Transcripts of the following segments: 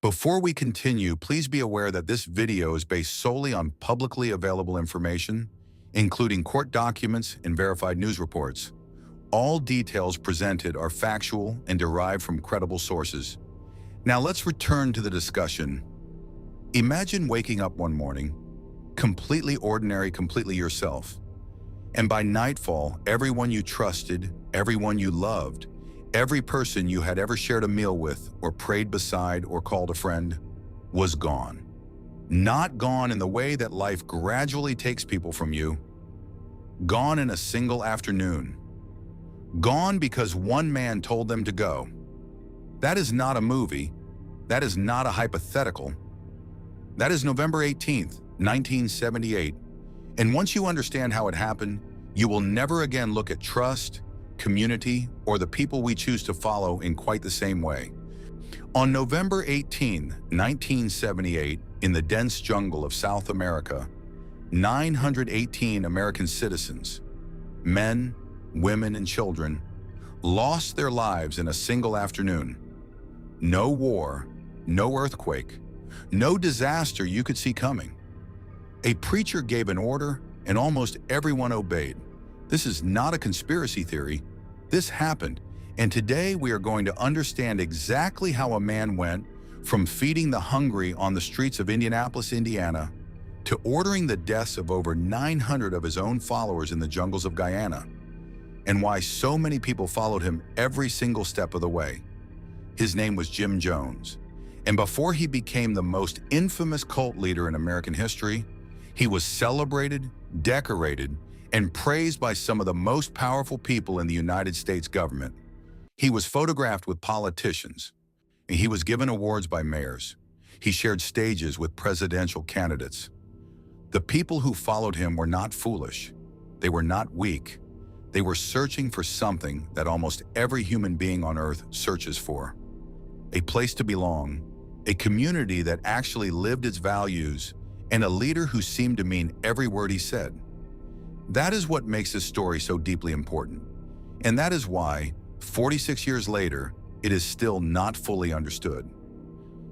Before we continue, please be aware that this video is based solely on publicly available information, including court documents and verified news reports. All details presented are factual and derived from credible sources. Now let's return to the discussion. Imagine waking up one morning, completely ordinary, completely yourself. And by nightfall, everyone you trusted, everyone you loved, every person you had ever shared a meal with or prayed beside or called a friend was gone. Not gone in the way that life gradually takes people from you. Gone in a single afternoon. Gone because one man told them to go. That is not a movie. That is not a hypothetical. That is November 18th, 1978. And once you understand how it happened, you will never again look at trust, community, or the people we choose to follow in quite the same way. On November 18, 1978, in the dense jungle of South America, 918 American citizens, men, women, and children, lost their lives in a single afternoon. No war, no earthquake, no disaster you could see coming. A preacher gave an order, and almost everyone obeyed. This is not a conspiracy theory. This happened, and today we are going to understand exactly how a man went from feeding the hungry on the streets of Indianapolis, Indiana, to ordering the deaths of over 900 of his own followers in the jungles of Guyana, and why so many people followed him every single step of the way. His name was Jim Jones, and before he became the most infamous cult leader in American history, he was celebrated, decorated, and praised by some of the most powerful people in the United States government. He was photographed with politicians, and he was given awards by mayors. He shared stages with presidential candidates. The people who followed him were not foolish. They were not weak. They were searching for something that almost every human being on earth searches for. A place to belong, a community that actually lived its values, and a leader who seemed to mean every word he said. That is what makes this story so deeply important. And that is why, 46 years later, it is still not fully understood.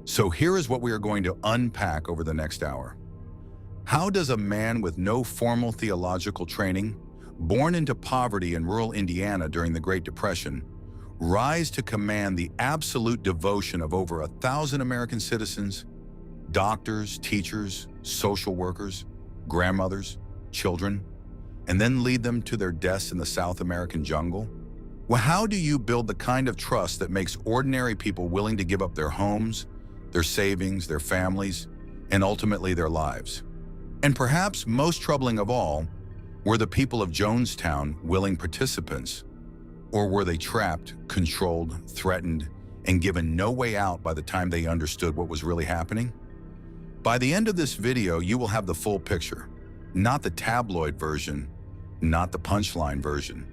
So here is what we are going to unpack over the next hour. How does a man with no formal theological training, born into poverty in rural Indiana during the Great Depression, rise to command the absolute devotion of over 1,000 American citizens, doctors, teachers, social workers, grandmothers, children, and then lead them to their deaths in the South American jungle? Well, how do you build the kind of trust that makes ordinary people willing to give up their homes, their savings, their families, and ultimately their lives? And perhaps most troubling of all, were the people of Jonestown willing participants? Or were they trapped, controlled, threatened, and given no way out by the time they understood what was really happening? By the end of this video, you will have the full picture. Not the tabloid version, not the punchline version,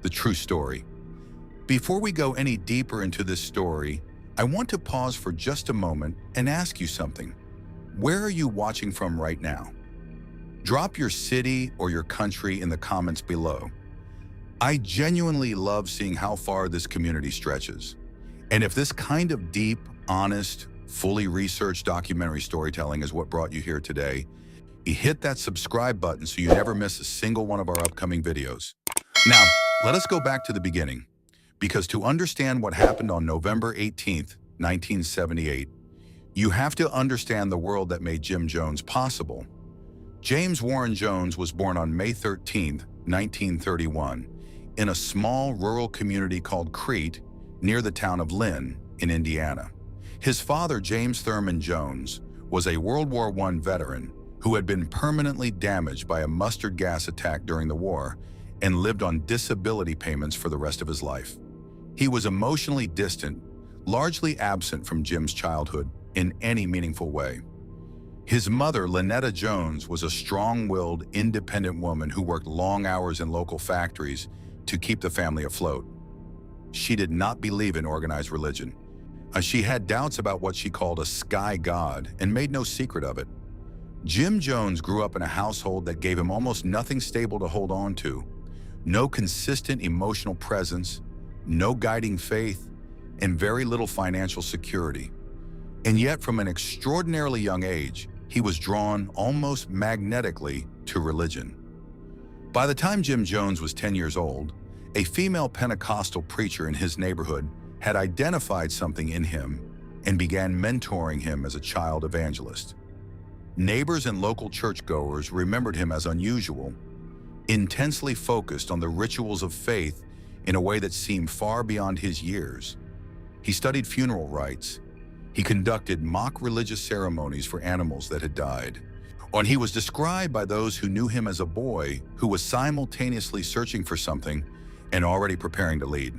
the true story. Before we go any deeper into this story, I want to pause for just a moment and ask you something. Where are you watching from right now? Drop your city or your country in the comments below. I genuinely love seeing how far this community stretches. And if this kind of deep, honest, fully researched documentary storytelling is what brought you here today, hit that subscribe button so you never miss a single one of our upcoming videos. Now, let us go back to the beginning, because to understand what happened on November 18th, 1978, you have to understand the world that made Jim Jones possible. James Warren Jones was born on May 13th, 1931, in a small rural community called Crete, near the town of Lynn in Indiana. His father, James Thurman Jones, was a World War I veteran who had been permanently damaged by a mustard gas attack during the war and lived on disability payments for the rest of his life. He was emotionally distant, largely absent from Jim's childhood in any meaningful way. His mother, Lynetta Jones, was a strong-willed, independent woman who worked long hours in local factories to keep the family afloat. She did not believe in organized religion. She had doubts about what she called a sky god and made no secret of it. Jim Jones grew up in a household that gave him almost nothing stable to hold on to, no consistent emotional presence, no guiding faith, and very little financial security. And yet, from an extraordinarily young age, he was drawn almost magnetically to religion. By the time Jim Jones was 10 years old, a female Pentecostal preacher in his neighborhood had identified something in him and began mentoring him as a child evangelist. Neighbors and local churchgoers remembered him as unusual, intensely focused on the rituals of faith in a way that seemed far beyond his years. He studied funeral rites. He conducted mock religious ceremonies for animals that had died. And he was described by those who knew him as a boy who was simultaneously searching for something and already preparing to lead.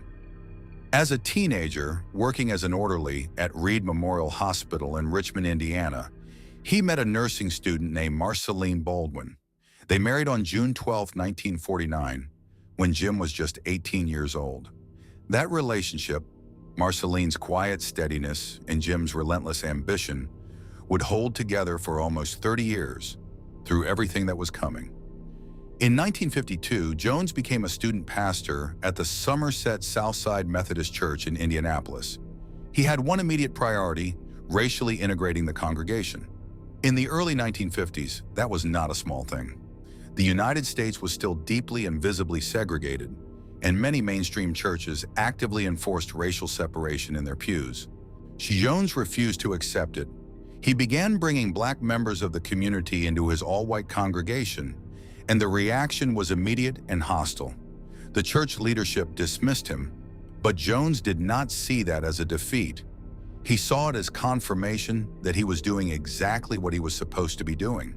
As a teenager, working as an orderly at Reed Memorial Hospital in Richmond, Indiana, he met a nursing student named Marceline Baldwin. They married on June 12, 1949, when Jim was just 18 years old. That relationship, Marceline's quiet steadiness and Jim's relentless ambition, would hold together for almost 30 years through everything that was coming. In 1952, Jones became a student pastor at the Somerset Southside Methodist Church in Indianapolis. He had one immediate priority: racially integrating the congregation. In the early 1950s, that was not a small thing. The United States was still deeply and visibly segregated, and many mainstream churches actively enforced racial separation in their pews. Jones refused to accept it. He began bringing black members of the community into his all-white congregation, and the reaction was immediate and hostile. The church leadership dismissed him, but Jones did not see that as a defeat. He saw it as confirmation that he was doing exactly what he was supposed to be doing.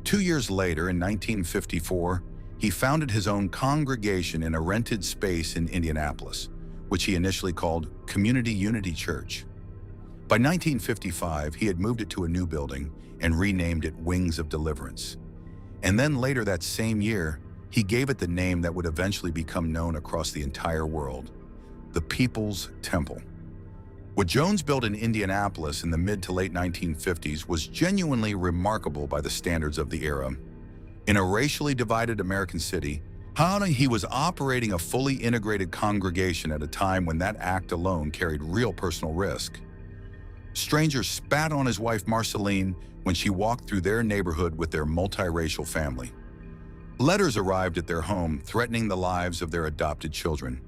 2 years later, in 1954, he founded his own congregation in a rented space in Indianapolis, which he initially called Community Unity Church. By 1955, he had moved it to a new building and renamed it Wings of Deliverance. And then later that same year, he gave it the name that would eventually become known across the entire world: the People's Temple. What Jones built in Indianapolis in the mid to late 1950s was genuinely remarkable by the standards of the era. In a racially divided American city, he was operating a fully integrated congregation at a time when that act alone carried real personal risk. Strangers spat on his wife Marceline when she walked through their neighborhood with their multiracial family. Letters arrived at their home threatening the lives of their adopted children,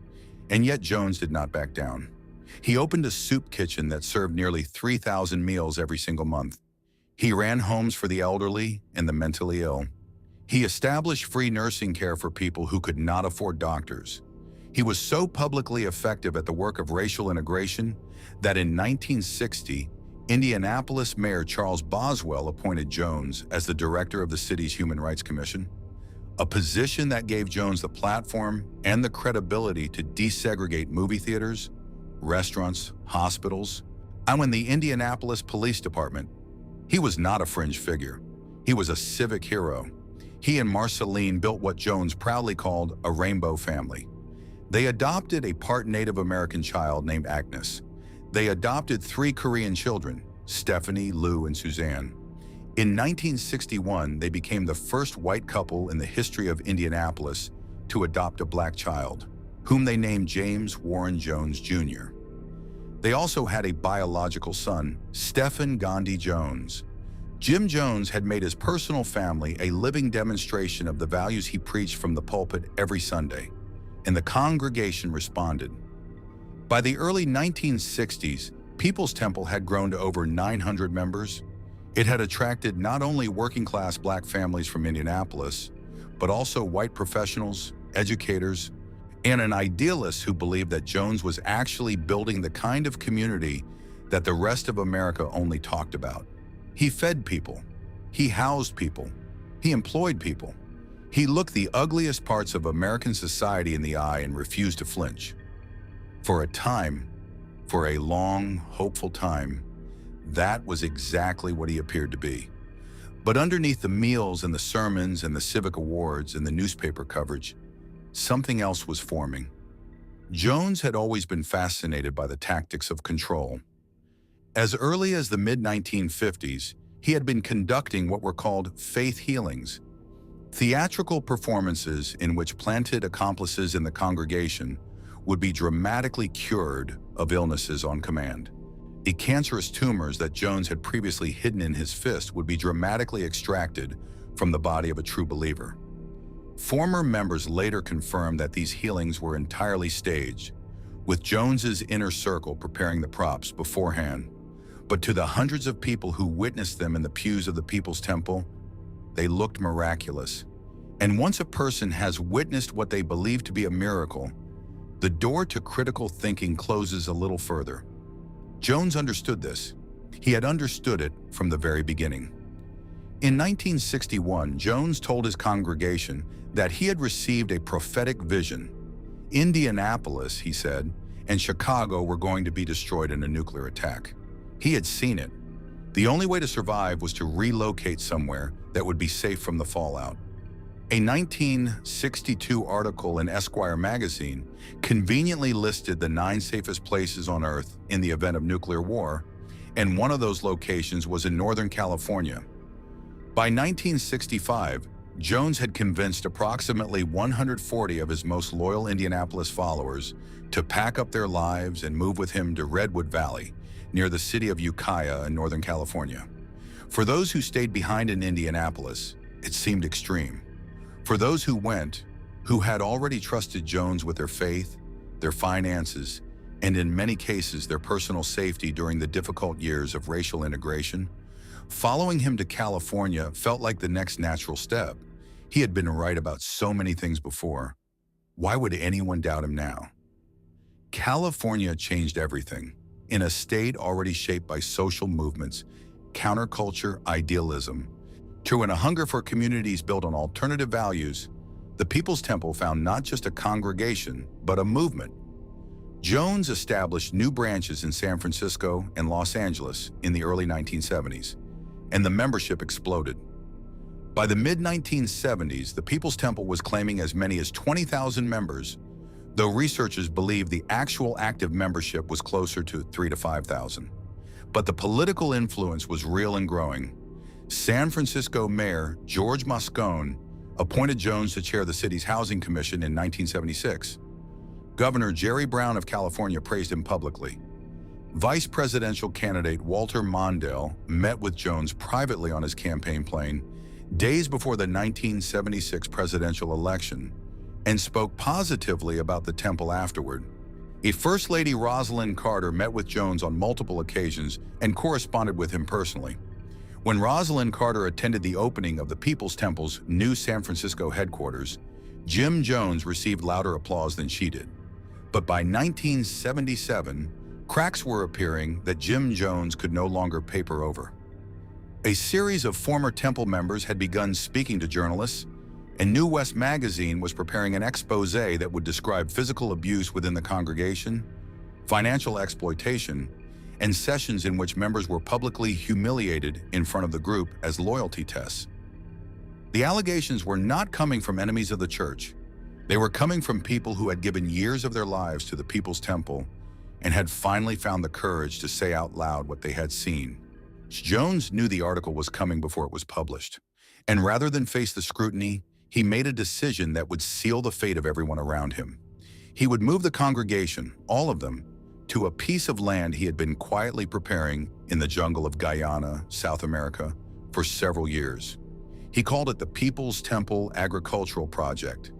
and yet Jones did not back down. He opened a soup kitchen that served nearly 3,000 meals every single month. He ran homes for the elderly and the mentally ill. He established free nursing care for people who could not afford doctors. He was so publicly effective at the work of racial integration that in 1960, Indianapolis Mayor Charles Boswell appointed Jones as the director of the city's Human Rights Commission, a position that gave Jones the platform and the credibility to desegregate movie theaters, restaurants, hospitals, and in the Indianapolis Police Department. He was not a fringe figure. He was a civic hero. He and Marceline built what Jones proudly called a rainbow family. They adopted a part Native American child named Agnes. They adopted 3 Korean children, Stephanie, Lou, and Suzanne. In 1961, they became the first white couple in the history of Indianapolis to adopt a black child, whom they named James Warren Jones Jr. They also had a biological son, Stephen Gandhi Jones. Jim Jones had made his personal family a living demonstration of the values he preached from the pulpit every Sunday, and the congregation responded. By the early 1960s, People's Temple had grown to over 900 members. It had attracted not only working-class black families from Indianapolis, but also white professionals, educators, and an idealist who believed that Jones was actually building the kind of community that the rest of America only talked about. He fed people. He housed people. He employed people. He looked the ugliest parts of American society in the eye and refused to flinch. For a time, for a long, hopeful time, that was exactly what he appeared to be. But underneath the meals and the sermons and the civic awards and the newspaper coverage, something else was forming. Jones had always been fascinated by the tactics of control. As early as the mid-1950s, he had been conducting what were called faith healings, theatrical performances in which planted accomplices in the congregation would be dramatically cured of illnesses on command. The cancerous tumors that Jones had previously hidden in his fist would be dramatically extracted from the body of a true believer. Former members later confirmed that these healings were entirely staged, with Jones's inner circle preparing the props beforehand. But to the hundreds of people who witnessed them in the pews of the People's Temple, they looked miraculous. And once a person has witnessed what they believe to be a miracle, the door to critical thinking closes a little further. Jones understood this. He had understood it from the very beginning. In 1961, Jones told his congregation that he had received a prophetic vision. Indianapolis, he said, and Chicago were going to be destroyed in a nuclear attack. He had seen it. The only way to survive was to relocate somewhere that would be safe from the fallout. A 1962 article in Esquire magazine conveniently listed the 9 safest places on Earth in the event of nuclear war, and one of those locations was in Northern California. By 1965, Jones had convinced approximately 140 of his most loyal Indianapolis followers to pack up their lives and move with him to Redwood Valley, near the city of Ukiah in Northern California. For those who stayed behind in Indianapolis, it seemed extreme. For those who went, who had already trusted Jones with their faith, their finances, and in many cases their personal safety during the difficult years of racial integration, following him to California felt like the next natural step. He had been right about so many things before. Why would anyone doubt him now? California changed everything. In a state already shaped by social movements, counterculture, idealism, and a hunger for communities built on alternative values, the People's Temple found not just a congregation, but a movement. Jones established new branches in San Francisco and Los Angeles in the early 1970s, and the membership exploded. By the mid-1970s, the People's Temple was claiming as many as 20,000 members, though researchers believe the actual active membership was closer to 3,000 to 5,000. But the political influence was real and growing. San Francisco Mayor George Moscone appointed Jones to chair the city's Housing Commission in 1976. Governor Jerry Brown of California praised him publicly. Vice presidential candidate Walter Mondale met with Jones privately on his campaign plane days before the 1976 presidential election and spoke positively about the temple afterward. First Lady Rosalind Carter met with Jones on multiple occasions and corresponded with him personally. When Rosalind Carter attended the opening of the People's Temple's new San Francisco headquarters, Jim Jones received louder applause than she did. But by 1977, cracks were appearing that Jim Jones could no longer paper over. A series of former temple members had begun speaking to journalists, and New West magazine was preparing an expose that would describe physical abuse within the congregation, financial exploitation, and sessions in which members were publicly humiliated in front of the group as loyalty tests. The allegations were not coming from enemies of the church. They were coming from people who had given years of their lives to the People's Temple and had finally found the courage to say out loud what they had seen. Jones knew the article was coming before it was published, and rather than face the scrutiny, he made a decision that would seal the fate of everyone around him. He would move the congregation, all of them, to a piece of land he had been quietly preparing in the jungle of Guyana, South America, for several years. He called it the People's Temple Agricultural Project.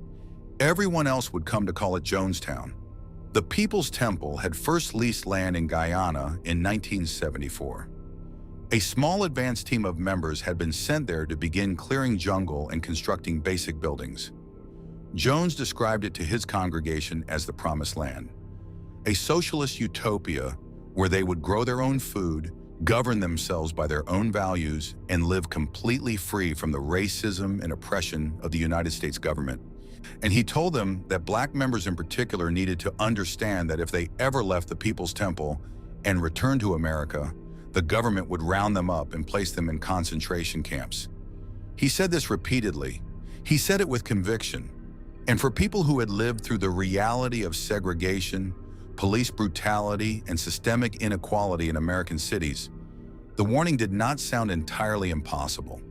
Everyone else would come to call it Jonestown. The People's Temple had first leased land in Guyana in 1974. A small advance team of members had been sent there to begin clearing jungle and constructing basic buildings. Jones described it to his congregation as the Promised Land, a socialist utopia where they would grow their own food, govern themselves by their own values, and live completely free from the racism and oppression of the United States government. And he told them that black members in particular needed to understand that if they ever left the People's Temple and returned to America, the government would round them up and place them in concentration camps. He said this repeatedly. He said it with conviction. And for people who had lived through the reality of segregation, police brutality, and systemic inequality in American cities, the warning did not sound entirely impossible.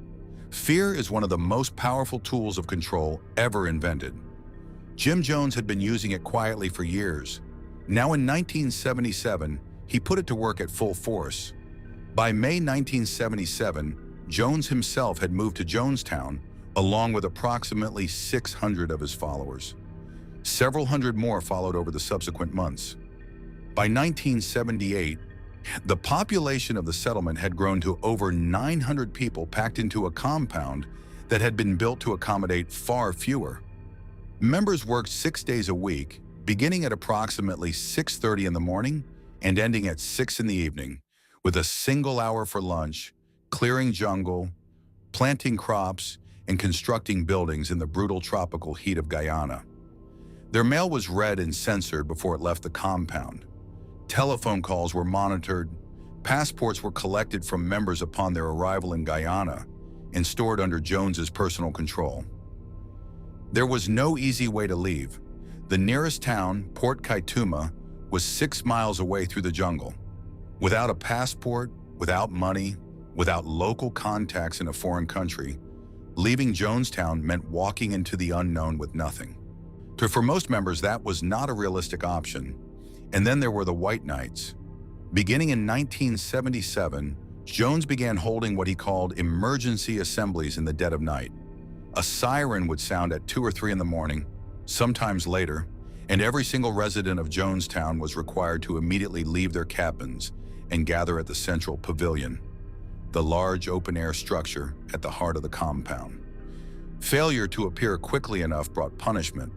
Fear is one of the most powerful tools of control ever invented. Jim Jones had been using it quietly for years. Now in 1977, he put it to work at full force. By May 1977, Jones himself had moved to Jonestown, along with approximately 600 of his followers. Several hundred more followed over the subsequent months. By 1978, the population of the settlement had grown to over 900 people packed into a compound that had been built to accommodate far fewer. Members worked 6 days a week, beginning at approximately 6:30 in the morning and ending at 6 in the evening, with a single hour for lunch, clearing jungle, planting crops, and constructing buildings in the brutal tropical heat of Guyana. Their mail was read and censored before it left the compound. Telephone calls were monitored, passports were collected from members upon their arrival in Guyana and stored under Jones's personal control. There was no easy way to leave. The nearest town, Port Kaituma, was 6 miles away through the jungle. Without a passport, without money, without local contacts in a foreign country, leaving Jonestown meant walking into the unknown with nothing. For most members, that was not a realistic option. And then there were the White Nights. Beginning in 1977, Jones began holding what he called emergency assemblies in the dead of night. A siren would sound at 2 or 3 in the morning, sometimes later, and every single resident of Jonestown was required to immediately leave their cabins and gather at the central pavilion, the large open-air structure at the heart of the compound. Failure to appear quickly enough brought punishment.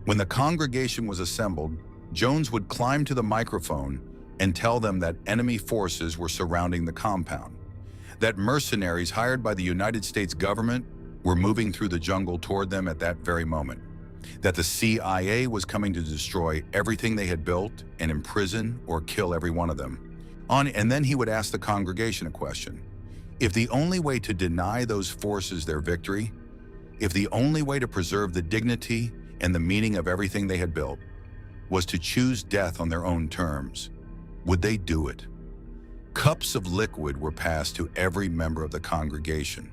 When the congregation was assembled, Jones would climb to the microphone and tell them that enemy forces were surrounding the compound, that mercenaries hired by the United States government were moving through the jungle toward them at that very moment, that the CIA was coming to destroy everything they had built and imprison or kill every one of them. And then he would ask the congregation a question. If the only way to deny those forces their victory, if the only way to preserve the dignity and the meaning of everything they had built was to choose death on their own terms, would they do it? Cups of liquid were passed to every member of the congregation.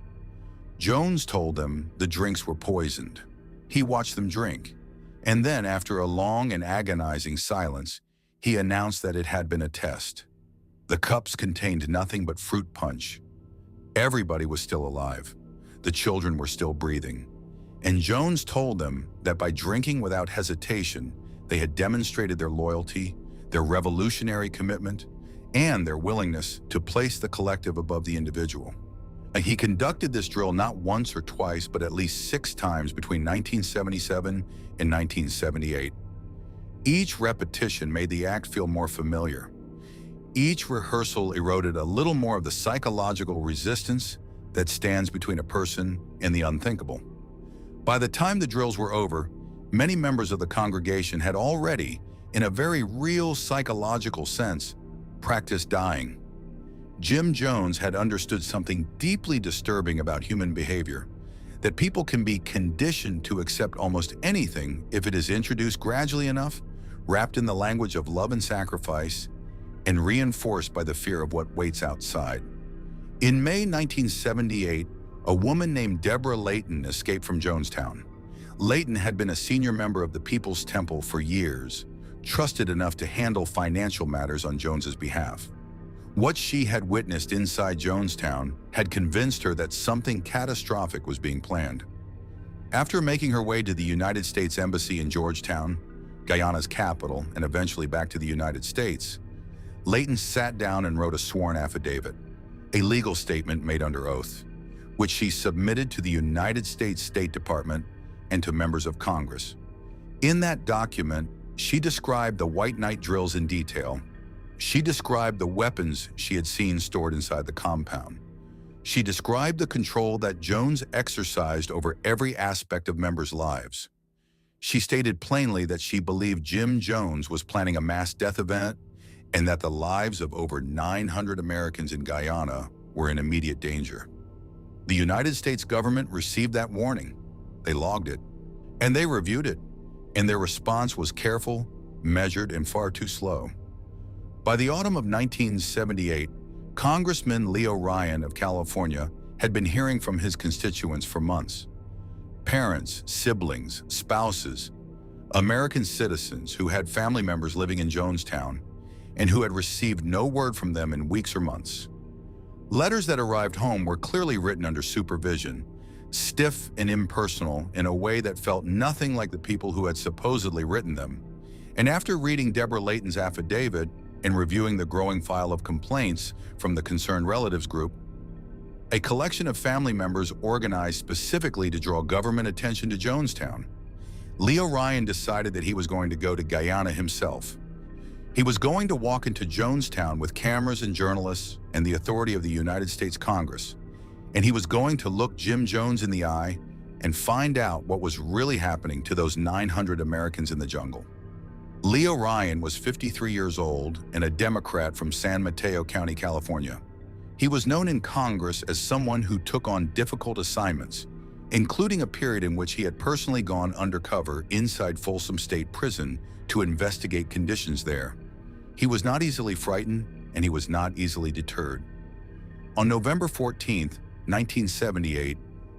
Jones told them the drinks were poisoned. He watched them drink, and then, after a long and agonizing silence, he announced that it had been a test. The cups contained nothing but fruit punch. Everybody was still alive. The children were still breathing. And Jones told them that by drinking without hesitation, they had demonstrated their loyalty, their revolutionary commitment, and their willingness to place the collective above the individual. He conducted this drill not once or twice, but at least 6 times between 1977 and 1978. Each repetition made the act feel more familiar. Each rehearsal eroded a little more of the psychological resistance that stands between a person and the unthinkable. By the time the drills were over, many members of the congregation had already, in a very real psychological sense, practiced dying. Jim Jones had understood something deeply disturbing about human behavior, that people can be conditioned to accept almost anything if it is introduced gradually enough, wrapped in the language of love and sacrifice, and reinforced by the fear of what waits outside. In May 1978, a woman named Deborah Layton escaped from Jonestown. Layton had been a senior member of the People's Temple for years, trusted enough to handle financial matters on Jones's behalf. What she had witnessed inside Jonestown had convinced her that something catastrophic was being planned. After making her way to the United States Embassy in Georgetown, Guyana's capital, and eventually back to the United States, Layton sat down and wrote a sworn affidavit, a legal statement made under oath, which she submitted to the United States State Department and to members of Congress. In that document, she described the White Night drills in detail. She described the weapons she had seen stored inside the compound. She described the control that Jones exercised over every aspect of members' lives. She stated plainly that she believed Jim Jones was planning a mass death event and that the lives of over 900 Americans in Guyana were in immediate danger. The United States government received that warning. They logged it, and they reviewed it, and their response was careful, measured, and far too slow. By the autumn of 1978, Congressman Leo Ryan of California had been hearing from his constituents for months. Parents, siblings, spouses, American citizens who had family members living in Jonestown, and who had received no word from them in weeks or months. Letters that arrived home were clearly written under supervision, stiff and impersonal in a way that felt nothing like the people who had supposedly written them. And after reading Deborah Layton's affidavit and reviewing the growing file of complaints from the concerned relatives group, a collection of family members organized specifically to draw government attention to Jonestown, Leo Ryan decided that he was going to go to Guyana himself. He was going to walk into Jonestown with cameras and journalists and the authority of the United States Congress, and he was going to look Jim Jones in the eye and find out what was really happening to those 900 Americans in the jungle. Leo Ryan was 53 years old and a Democrat from San Mateo County, California. He was known in Congress as someone who took on difficult assignments, including a period in which he had personally gone undercover inside Folsom State Prison to investigate conditions there. He was not easily frightened, and he was not easily deterred. On November 14, 1978,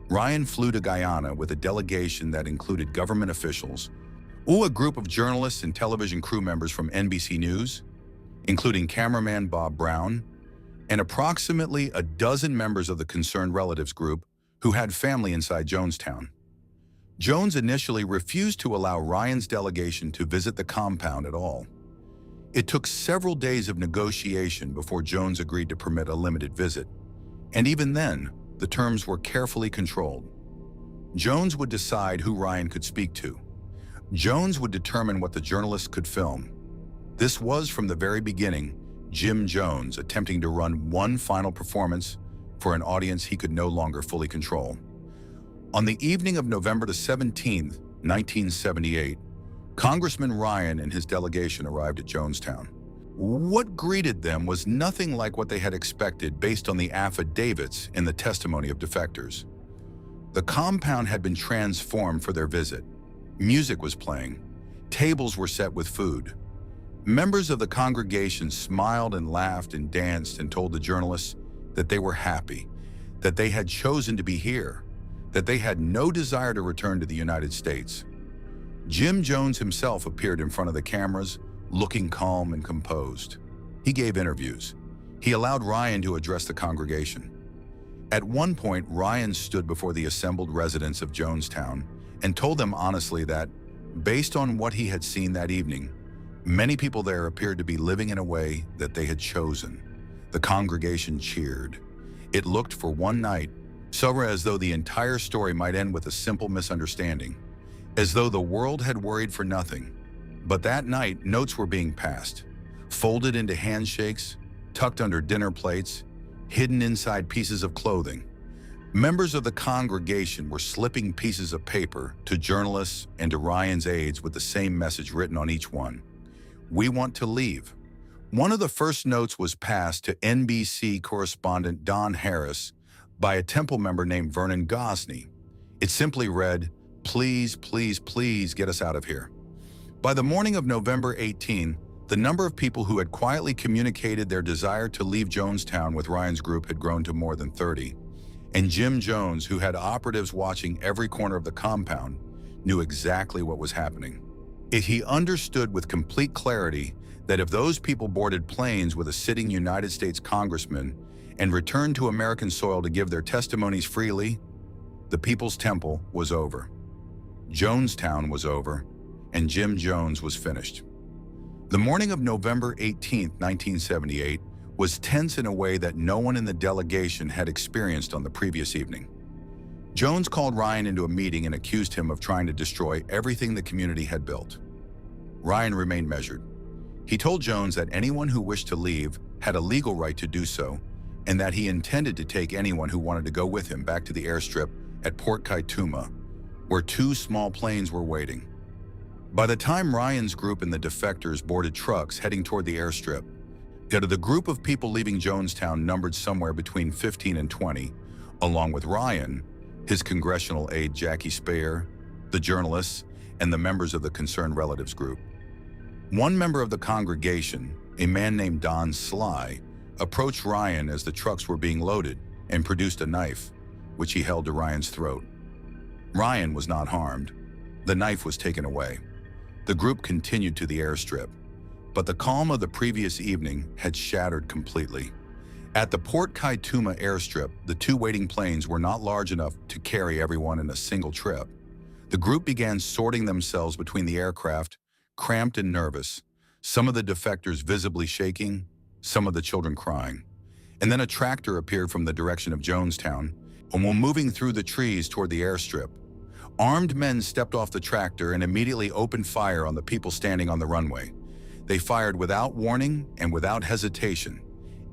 Ryan flew to Guyana with a delegation that included government officials, a group of journalists and television crew members from NBC News, including cameraman Bob Brown, and approximately a dozen members of the concerned relatives group who had family inside Jonestown. Jones initially refused to allow Ryan's delegation to visit the compound at all. It took several days of negotiation before Jones agreed to permit a limited visit, and even then, the terms were carefully controlled. Jones would decide who Ryan could speak to. Jones would determine what the journalists could film. This was, from the very beginning, Jim Jones attempting to run one final performance for an audience he could no longer fully control. On the evening of November 17, 1978, Congressman Ryan and his delegation arrived at Jonestown. What greeted them was nothing like what they had expected based on the affidavits and the testimony of defectors. The compound had been transformed for their visit. Music was playing. Tables were set with food. Members of the congregation smiled and laughed and danced and told the journalists that they were happy, that they had chosen to be here, that they had no desire to return to the United States. Jim Jones himself appeared in front of the cameras, looking calm and composed. He gave interviews. He allowed Ryan to address the congregation. At one point, Ryan stood before the assembled residents of Jonestown and told them honestly that, based on what he had seen that evening, many people there appeared to be living in a way that they had chosen. The congregation cheered. It looked for one night so as though the entire story might end with a simple misunderstanding, as though the world had worried for nothing. But that night, notes were being passed, folded into handshakes, tucked under dinner plates, hidden inside pieces of clothing. Members of the congregation were slipping pieces of paper to journalists and to Ryan's aides with the same message written on each one. "We want to leave." One of the first notes was passed to NBC correspondent Don Harris by a Temple member named Vernon Gosney. It simply read, "Please, please, please get us out of here." By the morning of November 18, the number of people who had quietly communicated their desire to leave Jonestown with Ryan's group had grown to more than 30. And Jim Jones, who had operatives watching every corner of the compound, knew exactly what was happening. He understood with complete clarity that if those people boarded planes with a sitting United States congressman and returned to American soil to give their testimonies freely, the People's Temple was over. Jonestown was over, and Jim Jones was finished. The morning of November 18, 1978, was tense in a way that no one in the delegation had experienced on the previous evening. Jones called Ryan into a meeting and accused him of trying to destroy everything the community had built. Ryan remained measured. He told Jones that anyone who wished to leave had a legal right to do so, and that he intended to take anyone who wanted to go with him back to the airstrip at Port Kaituma, where 2 small planes were waiting. By the time Ryan's group and the defectors boarded trucks heading toward the airstrip, the group of people leaving Jonestown numbered somewhere between 15 and 20, along with Ryan, his congressional aide Jackie Speyer, the journalists, and the members of the concerned relatives group. One member of the congregation, a man named Don Sly, approached Ryan as the trucks were being loaded and produced a knife, which he held to Ryan's throat. Ryan was not harmed. The knife was taken away. The group continued to the airstrip. But the calm of the previous evening had shattered completely. At the Port Kaituma airstrip, the two waiting planes were not large enough to carry everyone in a single trip. The group began sorting themselves between the aircraft, cramped and nervous, some of the defectors visibly shaking, some of the children crying. And then a tractor appeared from the direction of Jonestown, and while moving through the trees toward the airstrip, armed men stepped off the tractor and immediately opened fire on the people standing on the runway. They fired without warning and without hesitation.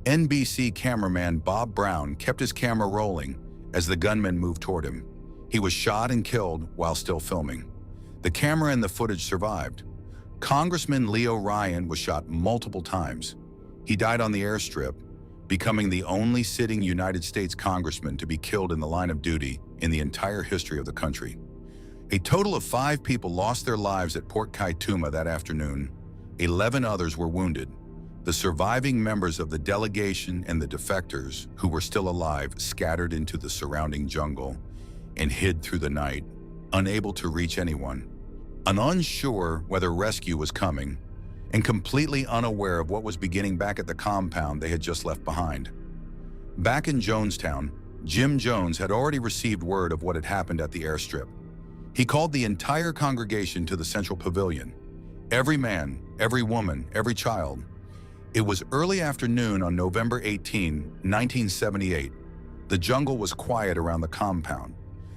NBC cameraman Bob Brown kept his camera rolling as the gunmen moved toward him. He was shot and killed while still filming. The camera and the footage survived. Congressman Leo Ryan was shot multiple times. He died on the airstrip, becoming the only sitting United States congressman to be killed in the line of duty in the entire history of the country. A total of 5 people lost their lives at Port Kaituma that afternoon. 11 others were wounded. The surviving members of the delegation and the defectors, who were still alive, scattered into the surrounding jungle and hid through the night, unable to reach anyone, unsure whether rescue was coming, and completely unaware of what was beginning back at the compound they had just left behind. Back in Jonestown, Jim Jones had already received word of what had happened at the airstrip. He called the entire congregation to the central pavilion. Every man, every woman, every child. It was early afternoon on November 18, 1978. The jungle was quiet around the compound.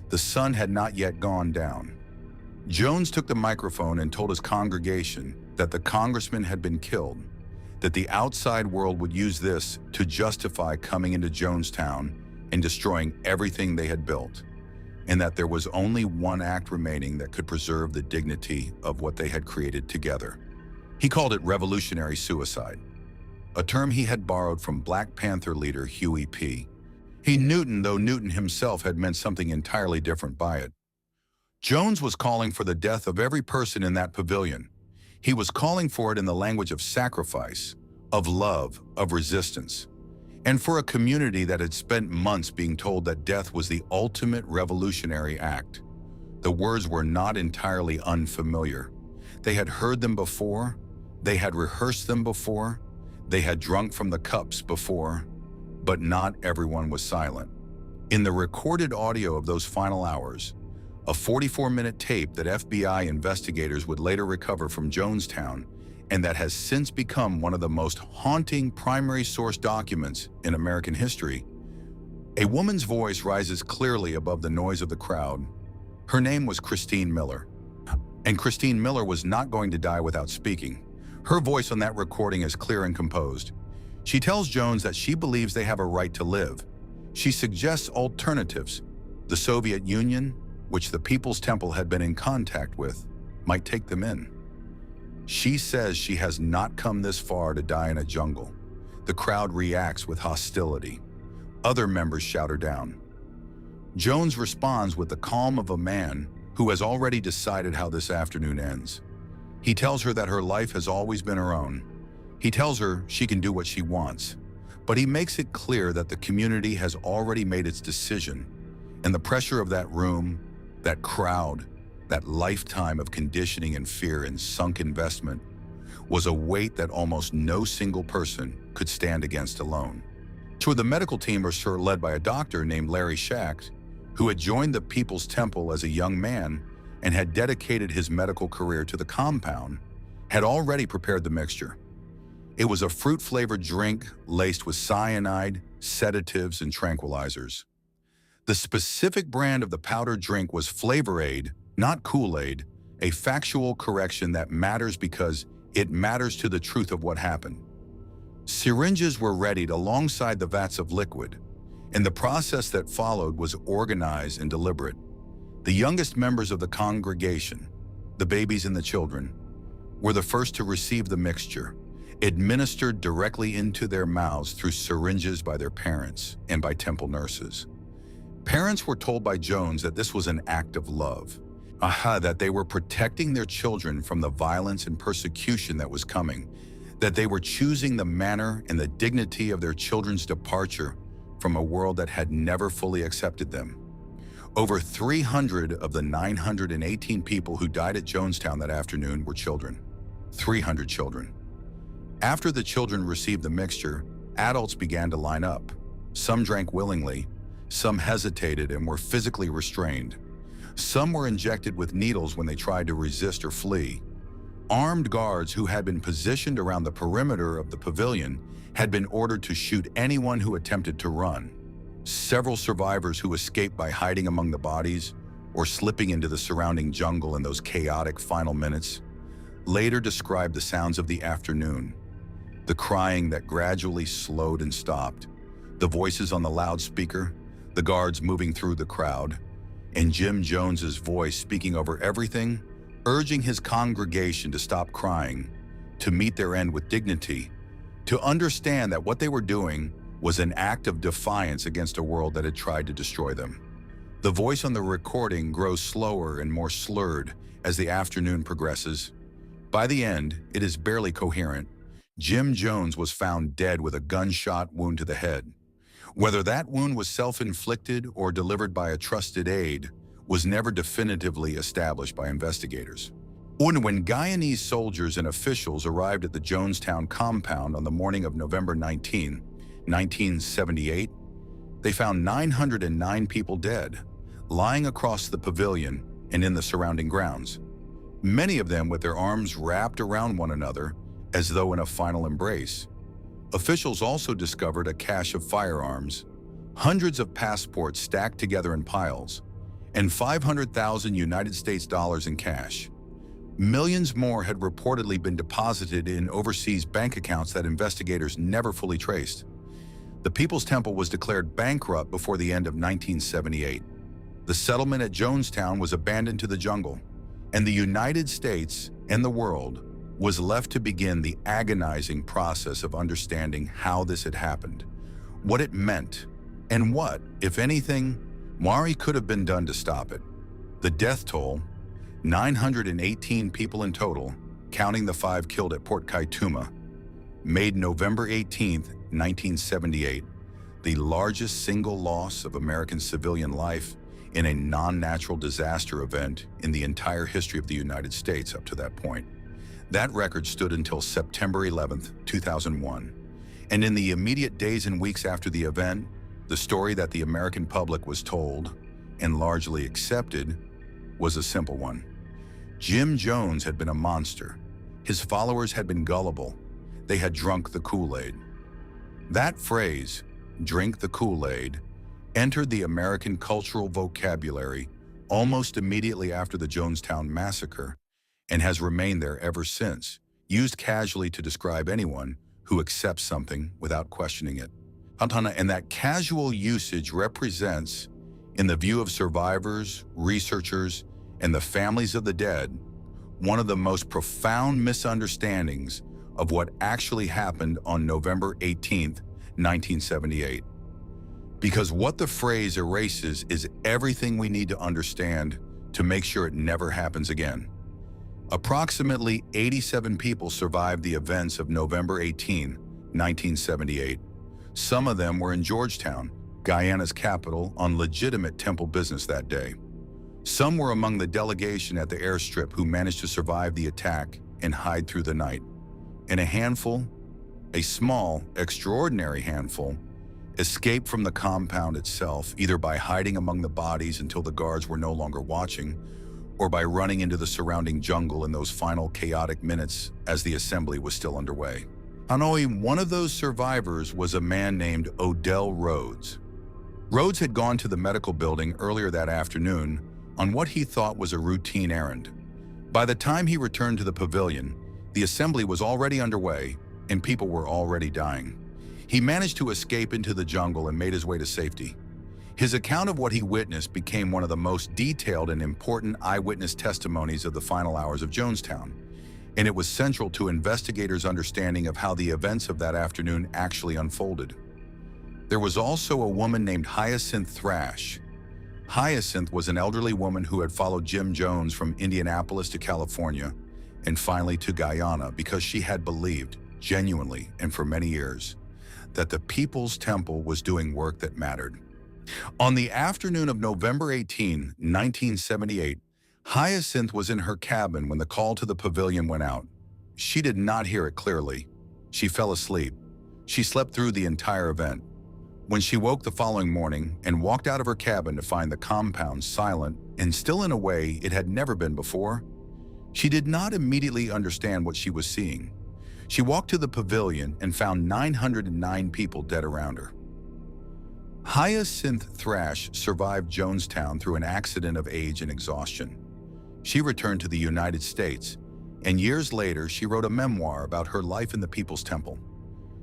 The sun had not yet gone down. Jones took the microphone and told his congregation that the congressman had been killed, that the outside world would use this to justify coming into Jonestown and destroying everything they had built, and that there was only one act remaining that could preserve the dignity of what they had created together. He called it revolutionary suicide, a term he had borrowed from Black Panther leader Huey P. Newton, though Newton himself had meant something entirely different by it. Jones was calling for the death of every person in that pavilion. He was calling for it in the language of sacrifice, of love, of resistance, and for a community that had spent months being told that death was the ultimate revolutionary act. The words were not entirely unfamiliar. They had heard them before, they had rehearsed them before, they had drunk from the cups before, but not everyone was silent. In the recorded audio of those final hours, a 44-minute tape that FBI investigators would later recover from Jonestown, and that has since become one of the most haunting primary source documents in American history, a woman's voice rises clearly above the noise of the crowd. Her name was Christine Miller. And Christine Miller was not going to die without speaking. Her voice on that recording is clear and composed. She tells Jones that she believes they have a right to live. She suggests alternatives. The Soviet Union, which the People's Temple had been in contact with, might take them in. She says she has not come this far to die in a jungle. The crowd reacts with hostility. Other members shout her down. Jones responds with the calm of a man who has already decided how this afternoon ends. He tells her that her life has always been her own. He tells her she can do what she wants, but he makes it clear that the community has already made its decision, and the pressure of that room, that crowd, that lifetime of conditioning and fear and sunk investment was a weight that almost no single person could stand against alone. Two of the medical team are led by a doctor named Larry Schacht, who had joined the People's Temple as a young man and had dedicated his medical career to the compound, had already prepared the mixture. It was a fruit-flavored drink laced with cyanide, sedatives, and tranquilizers. The specific brand of the powdered drink was Flavor Aid, not Kool-Aid, a factual correction that matters because it matters to the truth of what happened. Syringes were readied alongside the vats of liquid, and the process that followed was organized and deliberate. The youngest members of the congregation, the babies and the children, were the first to receive the mixture, administered directly into their mouths through syringes by their parents and by temple nurses. Parents were told by Jones that this was an act of love. That they were protecting their children from the violence and persecution that was coming, that they were choosing the manner and the dignity of their children's departure from a world that had never fully accepted them. Over 300 of the 918 people who died at Jonestown that afternoon were children. 300 children. After the children received the mixture, adults began to line up. Some drank willingly, some hesitated and were physically restrained. Some were injected with needles when they tried to resist or flee. Armed guards who had been positioned around the perimeter of the pavilion had been ordered to shoot anyone who attempted to run. Several survivors who escaped by hiding among the bodies or slipping into the surrounding jungle in those chaotic final minutes later described the sounds of the afternoon, the crying that gradually slowed and stopped, the voices on the loudspeaker, the guards moving through the crowd, and Jim Jones's voice speaking over everything, urging his congregation to stop crying, to meet their end with dignity, to understand that what they were doing was an act of defiance against a world that had tried to destroy them. The voice on the recording grows slower and more slurred as the afternoon progresses. By the end, it is barely coherent. Jim Jones was found dead with a gunshot wound to the head. Whether that wound was self-inflicted or delivered by a trusted aide was never definitively established by investigators. When Guyanese soldiers and officials arrived at the Jonestown compound on the morning of November 19, 1978, they found 909 people dead, lying across the pavilion and in the surrounding grounds, many of them with their arms wrapped around one another as though in a final embrace. Officials also discovered a cache of firearms, hundreds of passports stacked together in piles, and 500,000 United States dollars in cash. Millions more had reportedly been deposited in overseas bank accounts that investigators never fully traced. The People's Temple was declared bankrupt before the end of 1978. The settlement at Jonestown was abandoned to the jungle, and the United States and the world was left to begin the agonizing process of understanding how this had happened, what it meant, and what, if anything, could have been done to stop it. The death toll, 918 people in total, counting the 5 killed at Port Kaituma, made November 18, 1978, the largest single loss of American civilian life in a non-natural disaster event in the entire history of the United States up to that point. That record stood until September 11, 2001. And in the immediate days and weeks after the event, the story that the American public was told, and largely accepted, was a simple one. Jim Jones had been a monster. His followers had been gullible. They had drunk the Kool-Aid. That phrase, drink the Kool-Aid, entered the American cultural vocabulary almost immediately after the Jonestown Massacre and has remained there ever since, used casually to describe anyone who accepts something without questioning it. And that casual usage represents, in the view of survivors, researchers, and the families of the dead, one of the most profound misunderstandings of what actually happened on November 18, 1978. Because what the phrase erases is everything we need to understand to make sure it never happens again. Approximately 87 people survived the events of November 18, 1978. Some of them were in Georgetown, Guyana's capital, on legitimate temple business that day. Some were among the delegation at the airstrip who managed to survive the attack and hide through the night. And a handful, a small, extraordinary handful, escaped from the compound itself, either by hiding among the bodies until the guards were no longer watching, or by running into the surrounding jungle in those final chaotic minutes as the assembly was still underway. One of those survivors was a man named Odell Rhodes. Rhodes had gone to the medical building earlier that afternoon on what he thought was a routine errand. By the time he returned to the pavilion, the assembly was already underway and people were already dying. He managed to escape into the jungle and made his way to safety. His account of what he witnessed became one of the most detailed and important eyewitness testimonies of the final hours of Jonestown, and it was central to investigators' understanding of how the events of that afternoon actually unfolded. There was also a woman named Hyacinth Thrash. Hyacinth was an elderly woman who had followed Jim Jones from Indianapolis to California and finally to Guyana because she had believed, genuinely and for many years, that the People's Temple was doing work that mattered. On the afternoon of November 18, 1978, Hyacinth was in her cabin when the call to the pavilion went out. She did not hear it clearly. She fell asleep. She slept through the entire event. When she woke the following morning and walked out of her cabin to find the compound silent and still in a way it had never been before, she did not immediately understand what she was seeing. She walked to the pavilion and found 909 people dead around her. Hyacinth Thrash survived Jonestown through an accident of age and exhaustion. She returned to the United States, and years later she wrote a memoir about her life in the People's Temple.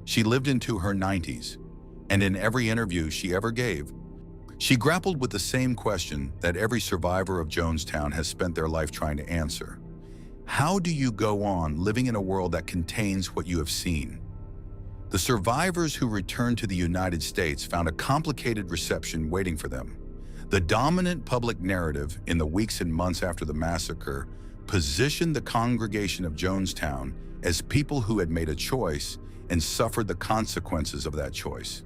She lived into her 90s, and in every interview she ever gave, she grappled with the same question that every survivor of Jonestown has spent their life trying to answer. How do you go on living in a world that contains what you have seen? The survivors who returned to the United States found a complicated reception waiting for them. The dominant public narrative in the weeks and months after the massacre positioned the congregation of Jonestown as people who had made a choice and suffered the consequences of that choice.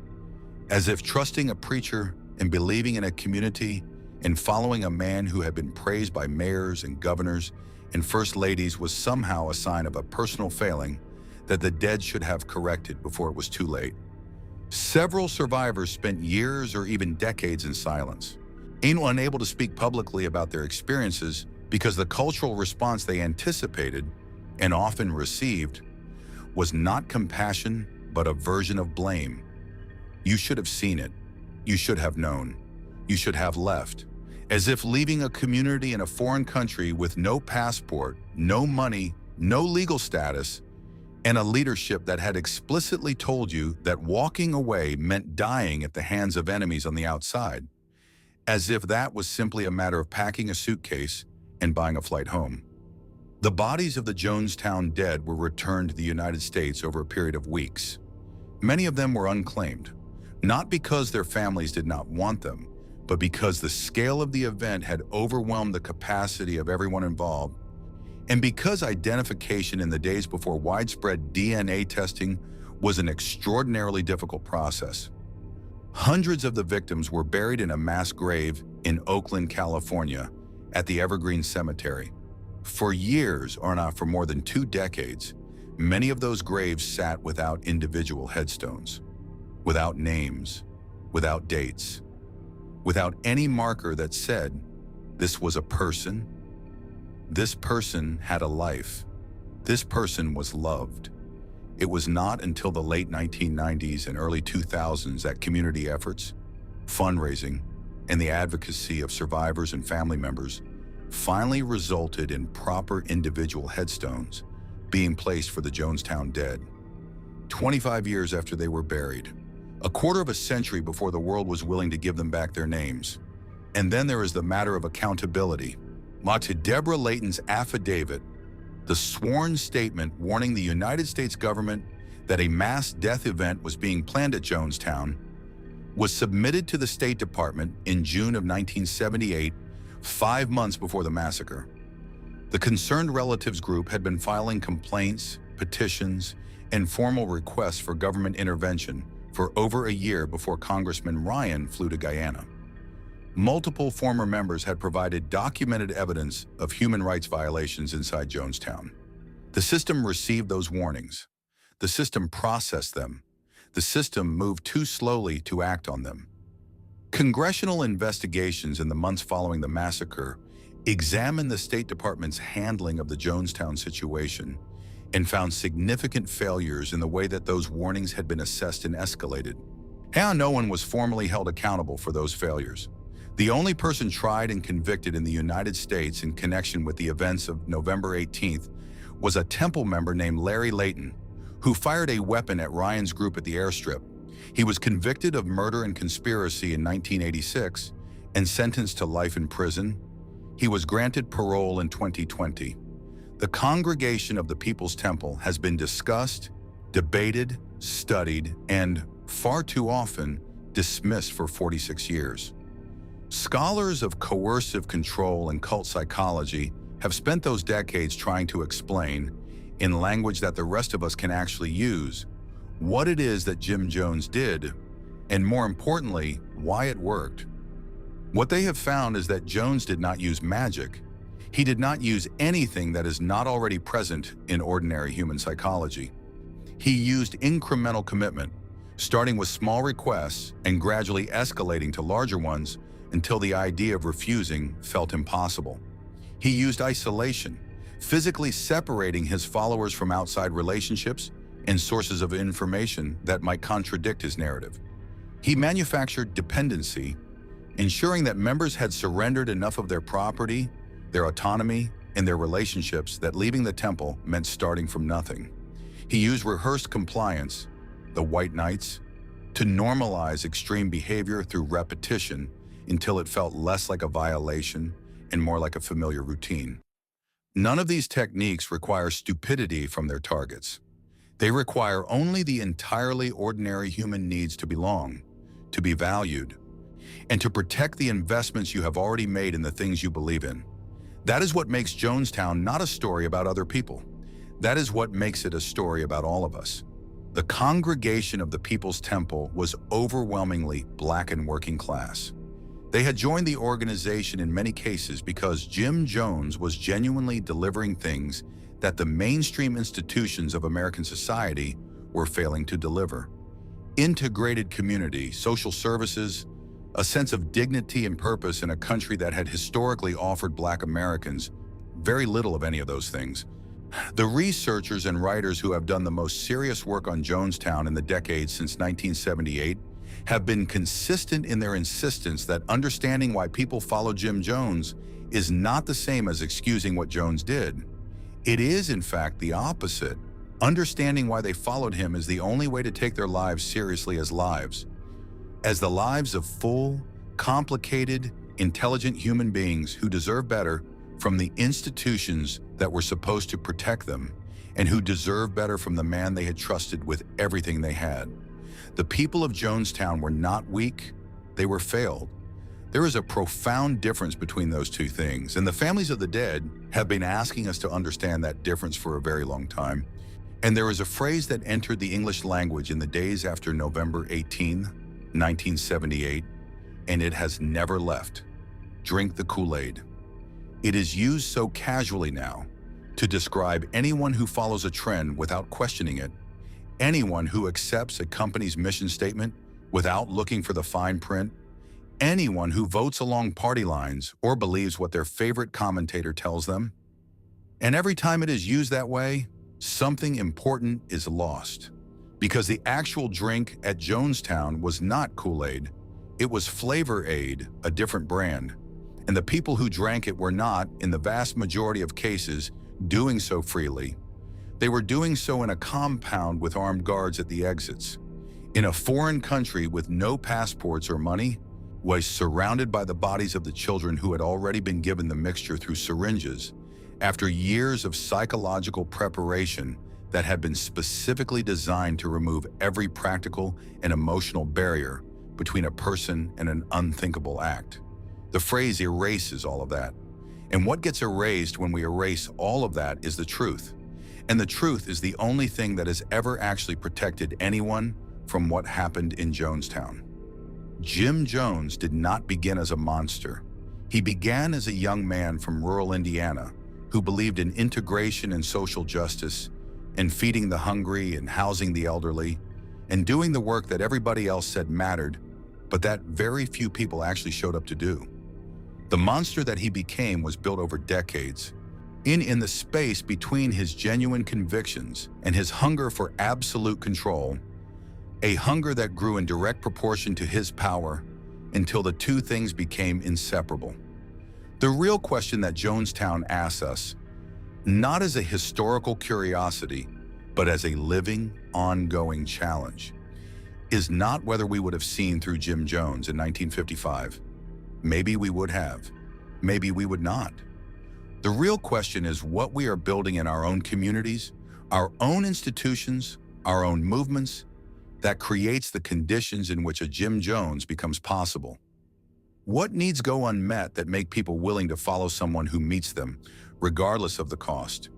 As if trusting a preacher and believing in a community and following a man who had been praised by mayors and governors and first ladies was somehow a sign of a personal failing that the dead should have corrected before it was too late. Several survivors spent years or even decades in silence, unable to speak publicly about their experiences because the cultural response they anticipated and often received was not compassion, but a version of blame. You should have seen it. You should have known. You should have left. As if leaving a community in a foreign country with no passport, no money, no legal status, and a leadership that had explicitly told you that walking away meant dying at the hands of enemies on the outside, as if that was simply a matter of packing a suitcase and buying a flight home. The bodies of the Jonestown dead were returned to the United States over a period of weeks. Many of them were unclaimed, not because their families did not want them, but because the scale of the event had overwhelmed the capacity of everyone involved, and because identification in the days before widespread DNA testing was an extraordinarily difficult process. Hundreds of the victims were buried in a mass grave in Oakland, California, at the Evergreen Cemetery. For years, or not for more than 2 decades, many of those graves sat without individual headstones, without names, without dates, without any marker that said, this was a person, this person had a life, this person was loved. It was not until the late 1990s and early 2000s that community efforts, fundraising, and the advocacy of survivors and family members finally resulted in proper individual headstones being placed for the Jonestown dead. 25 years after they were buried, a quarter of a century before the world was willing to give them back their names. And then there is the matter of accountability. To Deborah Layton's affidavit, the sworn statement warning the United States government that a mass death event was being planned at Jonestown, was submitted to the State Department in June of 1978, 5 months before the massacre. The concerned relatives group had been filing complaints, petitions, and formal requests for government intervention for over a year before Congressman Ryan flew to Guyana. Multiple former members had provided documented evidence of human rights violations inside Jonestown. The system received those warnings. The system processed them. The system moved too slowly to act on them. Congressional investigations in the months following the massacre examined the State Department's handling of the Jonestown situation and found significant failures in the way that those warnings had been assessed and escalated. No one was formally held accountable for those failures. The only person tried and convicted in the United States in connection with the events of November 18th was a temple member named Larry Layton, who fired a weapon at Ryan's group at the airstrip. He was convicted of murder and conspiracy in 1986 and sentenced to life in prison. He was granted parole in 2020. The congregation of the People's Temple has been discussed, debated, studied, and, far too often, dismissed for 46 years. Scholars of coercive control and cult psychology have spent those decades trying to explain, in language that the rest of us can actually use, what it is that Jim Jones did, and more importantly, why it worked. What they have found is that Jones did not use magic. He did not use anything that is not already present in ordinary human psychology. He used incremental commitment, starting with small requests and gradually escalating to larger ones until the idea of refusing felt impossible. He used isolation, physically separating his followers from outside relationships and sources of information that might contradict his narrative. He manufactured dependency, ensuring that members had surrendered enough of their property, their autonomy, and their relationships that leaving the temple meant starting from nothing. He used rehearsed compliance, the white knights, to normalize extreme behavior through repetition until it felt less like a violation and more like a familiar routine. None of these techniques require stupidity from their targets. They require only the entirely ordinary human needs to belong, to be valued, and to protect the investments you have already made in the things you believe in. That is what makes Jonestown not a story about other people. That is what makes it a story about all of us. The congregation of the People's Temple was overwhelmingly Black and working class. They had joined the organization in many cases because Jim Jones was genuinely delivering things that the mainstream institutions of American society were failing to deliver. Integrated community, social services, a sense of dignity and purpose in a country that had historically offered Black Americans very little of any of those things. The researchers and writers who have done the most serious work on Jonestown in the decades since 1978 have been consistent in their insistence that understanding why people follow Jim Jones is not the same as excusing what Jones did. It is, in fact, the opposite. Understanding why they followed him is the only way to take their lives seriously as the lives of full, complicated, intelligent human beings who deserve better from the institutions that were supposed to protect them, and who deserve better from the man they had trusted with everything they had. The people of Jonestown were not weak, they were failed. There is a profound difference between those two things, and the families of the dead have been asking us to understand that difference for a very long time. And there is a phrase that entered the English language in the days after November 18, 1978, and it has never left. Drink the Kool-Aid. It is used so casually now to describe anyone who follows a trend without questioning it, anyone who accepts a company's mission statement without looking for the fine print, anyone who votes along party lines or believes what their favorite commentator tells them. And every time it is used that way, something important is lost. Because the actual drink at Jonestown was not Kool-Aid, it was Flavor Aid, a different brand. And the people who drank it were not, in the vast majority of cases, doing so freely. They were doing so in a compound with armed guards at the exits, in a foreign country with no passports or money, was surrounded by the bodies of the children who had already been given the mixture through syringes, after years of psychological preparation that had been specifically designed to remove every practical and emotional barrier between a person and an unthinkable act. The phrase erases all of that. And what gets erased when we erase all of that is the truth. And the truth is the only thing that has ever actually protected anyone from what happened in Jonestown. Jim Jones did not begin as a monster. He began as a young man from rural Indiana who believed in integration and social justice, and feeding the hungry and housing the elderly, and doing the work that everybody else said mattered, but that very few people actually showed up to do. The monster that he became was built over decades, in the space between his genuine convictions and his hunger for absolute control, a hunger that grew in direct proportion to his power until the two things became inseparable. The real question that Jonestown asks us, not as a historical curiosity, but as a living, ongoing challenge, is not whether we would have seen through Jim Jones in 1955. Maybe we would have. Maybe we would not. The real question is what we are building in our own communities, our own institutions, our own movements, that creates the conditions in which a Jim Jones becomes possible. What needs go unmet that make people willing to follow someone who meets them, regardless of the cost?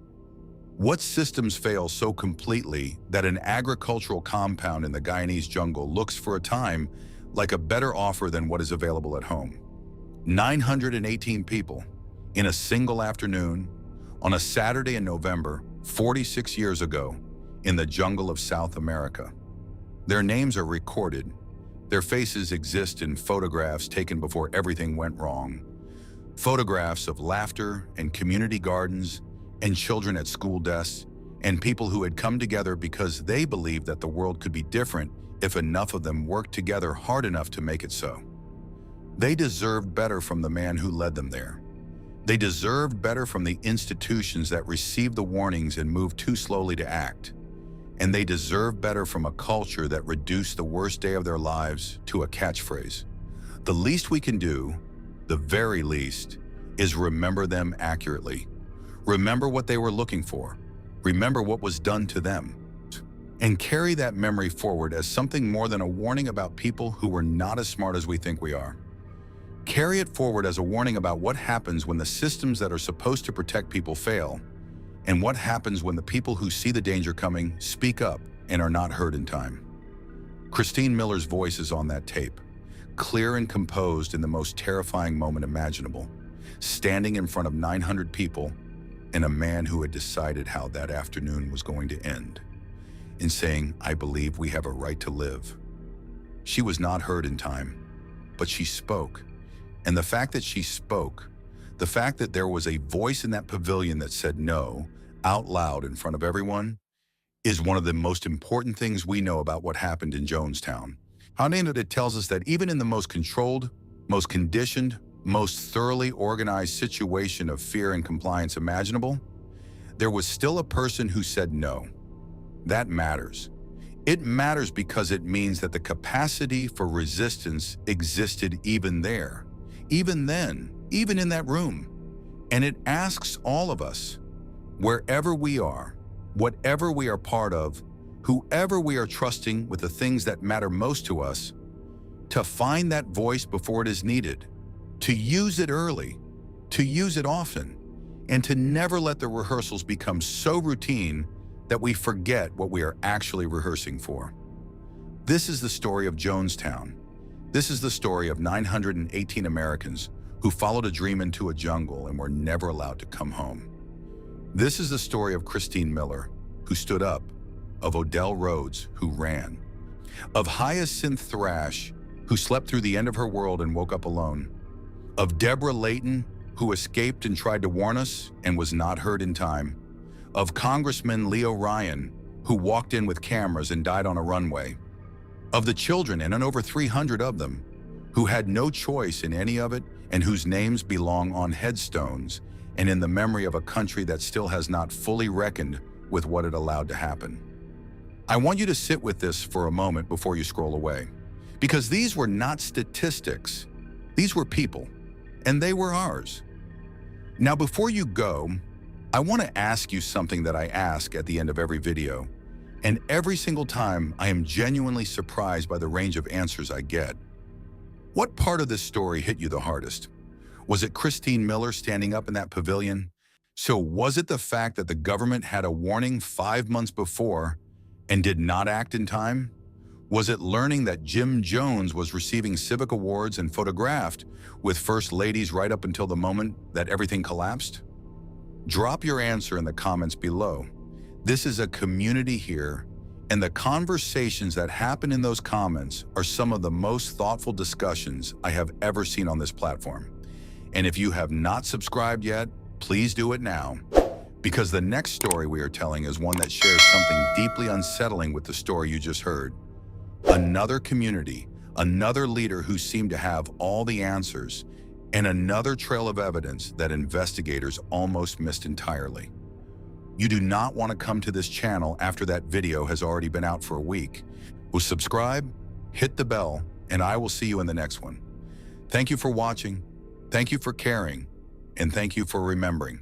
What systems fail so completely that an agricultural compound in the Guyanese jungle looks for a time like a better offer than what is available at home? 918 people in a single afternoon on a Saturday in November 46 years ago in the jungle of South America. Their names are recorded. Their faces exist in photographs taken before everything went wrong. Photographs of laughter and community gardens and children at school desks and people who had come together because they believed that the world could be different if enough of them worked together hard enough to make it so. They deserved better from the man who led them there. They deserved better from the institutions that received the warnings and moved too slowly to act. And they deserved better from a culture that reduced the worst day of their lives to a catchphrase. The least we can do, the very least, is remember them accurately. Remember what they were looking for. Remember what was done to them. And carry that memory forward as something more than a warning about people who were not as smart as we think we are. Carry it forward as a warning about what happens when the systems that are supposed to protect people fail, and what happens when the people who see the danger coming speak up and are not heard in time. Christine Miller's voice is on that tape, clear and composed in the most terrifying moment imaginable, standing in front of 900 people and a man who had decided how that afternoon was going to end, in saying, "I believe we have a right to live." She was not heard in time, but she spoke. And the fact that she spoke, the fact that there was a voice in that pavilion that said no out loud in front of everyone, is one of the most important things we know about what happened in Jonestown. How it tells us that even in the most controlled, most conditioned, most thoroughly organized situation of fear and compliance imaginable, there was still a person who said no. That matters. It matters because it means that the capacity for resistance existed even there, even then, even in that room. And it asks all of us, wherever we are, whatever we are part of, whoever we are trusting with the things that matter most to us, to find that voice before it is needed, to use it early, to use it often, and to never let the rehearsals become so routine that we forget what we are actually rehearsing for. This is the story of Jonestown. This is the story of 918 Americans who followed a dream into a jungle and were never allowed to come home. This is the story of Christine Miller, who stood up, of Odell Rhodes, who ran, of Hyacinth Thrash, who slept through the end of her world and woke up alone, of Deborah Layton, who escaped and tried to warn us and was not heard in time, of Congressman Leo Ryan, who walked in with cameras and died on a runway, of the children, and over 300 of them, who had no choice in any of it and whose names belong on headstones and in the memory of a country that still has not fully reckoned with what it allowed to happen. I want you to sit with this for a moment before you scroll away, because these were not statistics. These were people, and they were ours. Now, before you go, I want to ask you something that I ask at the end of every video, and every single time I am genuinely surprised by the range of answers I get. What part of this story hit you the hardest? Was it Christine Miller standing up in that pavilion? So was it the fact that the government had a warning 5 months before and did not act in time? Was it learning that Jim Jones was receiving civic awards and photographed with first ladies right up until the moment that everything collapsed? Drop your answer in the comments below. This is a community here, and the conversations that happen in those comments are some of the most thoughtful discussions I have ever seen on this platform. And if you have not subscribed yet, please do it now, because the next story we are telling is one that shares something deeply unsettling with the story you just heard. Another community, another leader who seemed to have all the answers, and another trail of evidence that investigators almost missed entirely. You do not want to come to this channel after that video has already been out for a week. Well, subscribe, hit the bell, and I will see you in the next one. Thank you for watching, thank you for caring, and thank you for remembering.